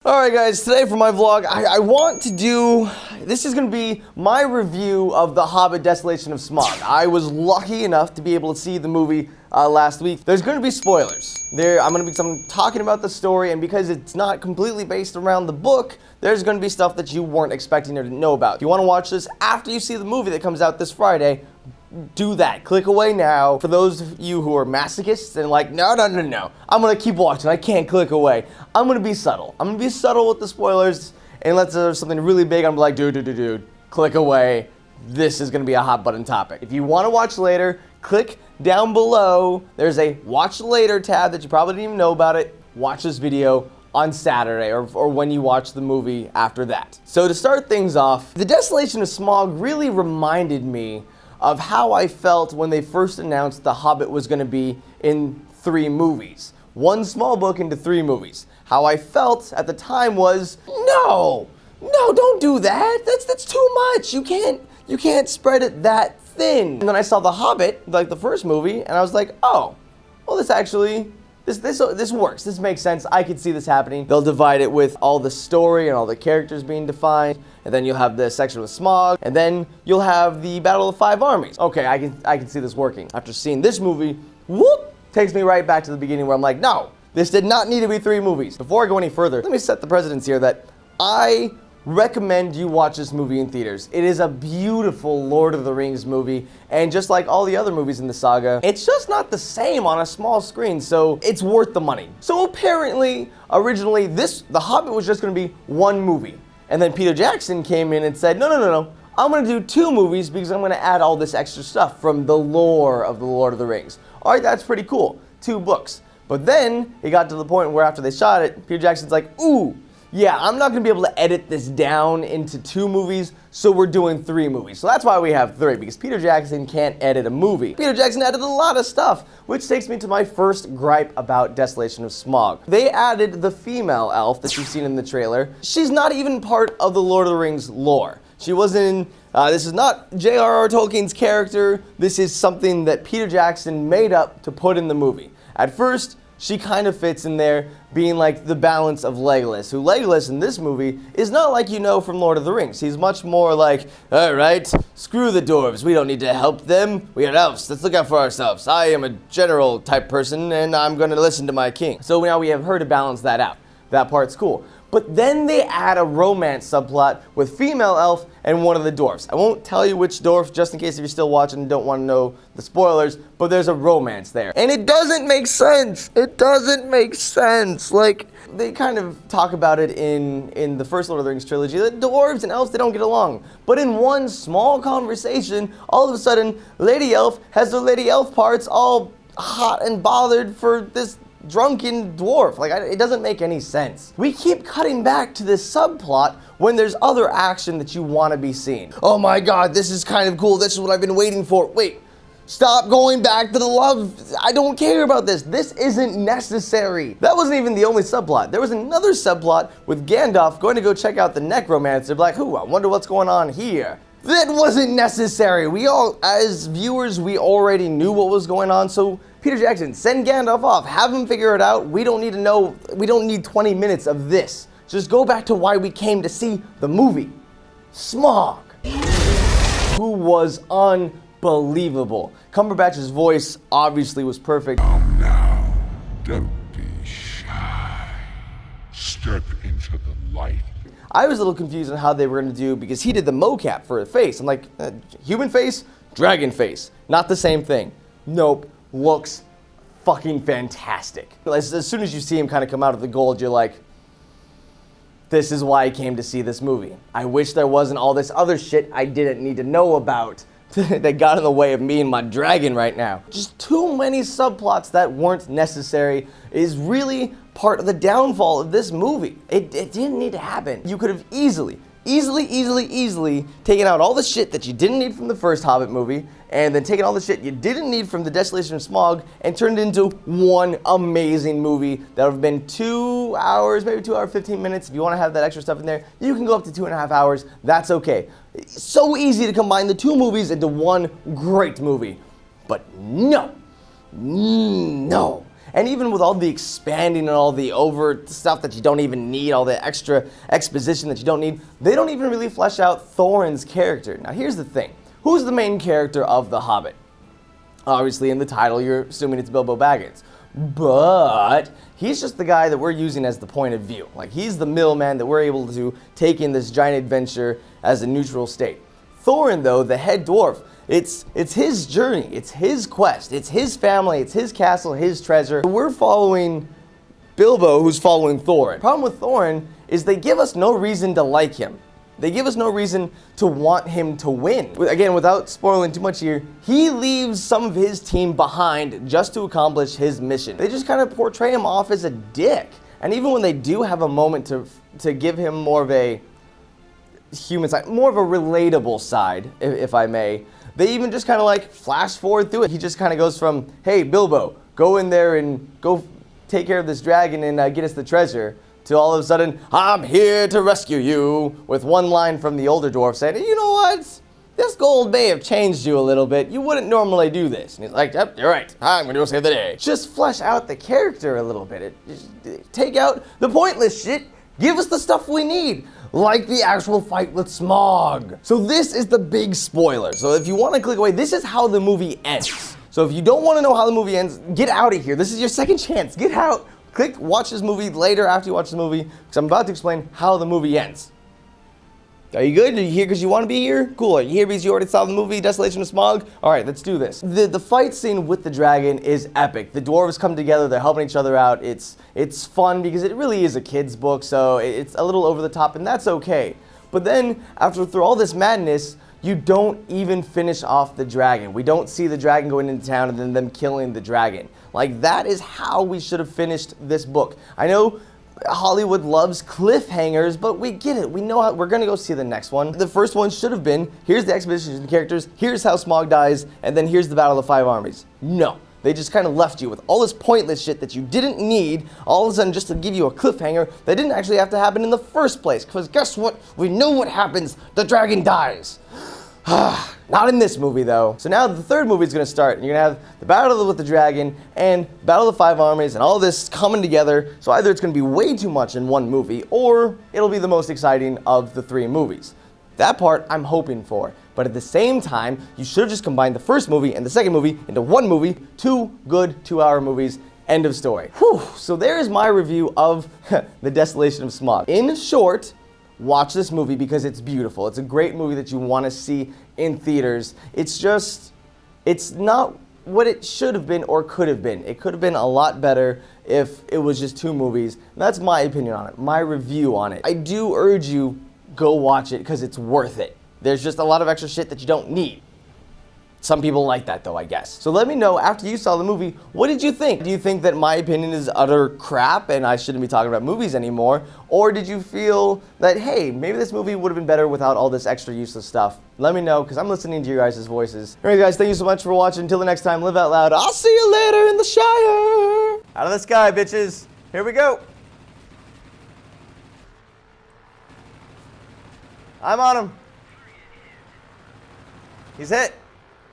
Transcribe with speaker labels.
Speaker 1: Alright guys, today for my vlog, I want to do, this is going to be my review of the Hobbit Desolation of Smaug. I was lucky enough to be able to see the movie last week. There's going to be spoilers. I'm going to be talking about the story, and because it's not completely based around the book, there's going to be stuff that you weren't expecting or didn't know about. If you want to watch this after you see the movie that comes out this Friday, do that. Click away now. For those of you who are masochists and like, no, I'm gonna keep watching. I can't click away. I'm gonna be subtle. I'm gonna be subtle with the spoilers, and unless there's something really big, I'm like, dude, click away. This is gonna be a hot button topic. If you want to watch later, click down below. There's a watch later tab that you probably didn't even know about it. Watch this video on Saturday or when you watch the movie after that. So to start things off, the Desolation of Smaug really reminded me of how I felt when they first announced The Hobbit was going to be in 3 movies. One small book into 3 movies. How I felt at the time was, no, don't do that. That's too much. You can't spread it that thin. And then I saw The Hobbit, like the first movie, and I was like, oh, well, this actually, this works. This makes sense. I could see this happening. They'll divide it with all the story and all the characters being defined, and then you'll have the section with Smaug, and then you'll have the Battle of the 5 Armies. Okay, I can see this working. After seeing this movie, whoop, takes me right back to the beginning where I'm like, no, this did not need to be 3 movies. Before I go any further, let me set the precedence here that I recommend you watch this movie in theaters. It is a beautiful Lord of the Rings movie, and just like all the other movies in the saga, it's just not the same on a small screen, so it's worth the money. So apparently, originally, The Hobbit was just going to be 1 movie, and then Peter Jackson came in and said, no, I'm going to do 2 movies because I'm going to add all this extra stuff from the lore of the Lord of the Rings. Alright, that's pretty cool. 2 books. But then, it got to the point where after they shot it, Peter Jackson's like, ooh, yeah, I'm not going to be able to edit this down into 2 movies, so we're doing 3 movies. So that's why we have 3, because Peter Jackson can't edit a movie. Peter Jackson added a lot of stuff, which takes me to my first gripe about Desolation of Smaug. They added the female elf that you've seen in the trailer. She's not even part of the Lord of the Rings lore. She wasn't in, this is not J.R.R. Tolkien's character. This is something that Peter Jackson made up to put in the movie. At first, she kind of fits in there being like the balance of Legolas, who Legolas in this movie is not like you know from Lord of the Rings. He's much more like, all right, screw the dwarves. We don't need to help them. We are elves. Let's look out for ourselves. I am a general type person, and I'm going to listen to my king. So now we have her to balance that out. That part's cool. But then they add a romance subplot with female elf and one of the dwarfs. I won't tell you which dwarf, just in case if you're still watching and don't want to know the spoilers, but there's a romance there. And it doesn't make sense. It doesn't make sense. Like, they kind of talk about it in the first Lord of the Rings trilogy, that dwarves and elves, they don't get along. But in one small conversation, all of a sudden, Lady Elf has the Lady Elf parts all hot and bothered for this drunken dwarf. Like, it doesn't make any sense. We keep cutting back to this subplot when there's other action that you want to be seeing. Oh my god, this is kind of cool. This is what I've been waiting for. Wait, stop going back to the love. I don't care about this. This isn't necessary. That wasn't even the only subplot. There was another subplot with Gandalf going to go check out the necromancer. Like, I wonder what's going on here. That wasn't necessary. We all, as viewers, we already knew what was going on, so Peter Jackson, send Gandalf off. Have him figure it out. We don't need to know. We don't need 20 minutes of this. Just go back to why we came to see the movie. Smaug, who was unbelievable. Cumberbatch's voice obviously was perfect.
Speaker 2: Now, don't be shy. Step into the light.
Speaker 1: I was a little confused on how they were going to do, because he did the mocap for a face. I'm like, human face, dragon face. Not the same thing. Nope. Looks fucking fantastic. As soon as you see him kind of come out of the gold, you're like, this is why I came to see this movie. I wish there wasn't all this other shit I didn't need to know about that got in the way of me and my dragon right now. Just too many subplots that weren't necessary is really part of the downfall of this movie. It didn't need to happen. You could have easily taken out all the shit that you didn't need from the first Hobbit movie, and then taken all the shit you didn't need from the Desolation of Smaug and turned it into one amazing movie that would have been 2 hours, maybe 2 hours, 15 minutes. If you want to have that extra stuff in there, you can go up to 2.5 hours. That's okay. It's so easy to combine the 2 movies into one great movie. But no. And even with all the expanding and all the over stuff that you don't even need, all the extra exposition that you don't need, they don't even really flesh out Thorin's character. Now here's the thing. Who's the main character of The Hobbit? Obviously in the title you're assuming it's Bilbo Baggins. But he's just the guy that we're using as the point of view. Like, he's the middleman that we're able to take in this giant adventure as a neutral state. Thorin, though, the head dwarf, it's his journey, it's his quest, it's his family, it's his castle, his treasure. We're following Bilbo, who's following Thorin. The problem with Thorin is they give us no reason to like him. They give us no reason to want him to win. Again, without spoiling too much here, he leaves some of his team behind just to accomplish his mission. They just kind of portray him off as a dick. And even when they do have a moment to give him more of a human side, more of a relatable side, if I may, they even just kind of like flash forward through it. He just kind of goes from, hey, Bilbo, go in there and go take care of this dragon and get us the treasure, to all of a sudden, I'm here to rescue you, with one line from the older dwarf saying, you know what? This gold may have changed you a little bit. You wouldn't normally do this. And he's like, yep, you're right. I'm going to go save the day. Just flesh out the character a little bit. Take out the pointless shit. Give us the stuff we need, like the actual fight with Smaug. So this is the big spoiler. So if you want to click away, this is how the movie ends. So if you don't want to know how the movie ends, get out of here. This is your second chance. Get out. Click watch this movie later after you watch the movie, because I'm about to explain how the movie ends. Are you good? Are you here because you want to be here? Cool. Are you here because you already saw the movie Desolation of Smaug? All right, let's do this. The fight scene with the dragon is epic. The dwarves come together. They're helping each other out. It's fun because it really is a kid's book, so it's a little over the top, and that's okay. But then, through all this madness, you don't even finish off the dragon. We don't see the dragon going into town and then them killing the dragon. Like, that is how we should have finished this book. I know Hollywood loves cliffhangers, but we get it. We know how we're gonna go see the next one. The first one should have been, here's the exposition of the characters, here's how Smaug dies, and then here's the Battle of the Five Armies. No. They just kind of left you with all this pointless shit that you didn't need, all of a sudden just to give you a cliffhanger that didn't actually have to happen in the first place. Because guess what? We know what happens. The dragon dies. Not in this movie, though. So now the third movie is going to start, and you're going to have the Battle with the Dragon and Battle of the Five Armies and all this coming together. So either it's going to be way too much in one movie, or it'll be the most exciting of the three movies. That part I'm hoping for. But at the same time, you should have just combined the first movie and the second movie into one movie. 2 good 2-hour movies. End of story. Whew. So there is my review of The Desolation of Smaug. In short, watch this movie because it's beautiful. It's a great movie that you want to see in theaters. It's not what it should have been or could have been. It could have been a lot better if it was just 2 movies. That's my opinion on it, my review on it. I do urge you, go watch it because it's worth it. There's just a lot of extra shit that you don't need. Some people like that though, I guess. So let me know after you saw the movie, what did you think? Do you think that my opinion is utter crap and I shouldn't be talking about movies anymore? Or did you feel that, hey, maybe this movie would have been better without all this extra useless stuff? Let me know, because I'm listening to your guys' voices. Alright guys, thank you so much for watching. Until the next time, live out loud. I'll see you later in the Shire. Out of the sky, bitches. Here we go. I'm on him. He's hit.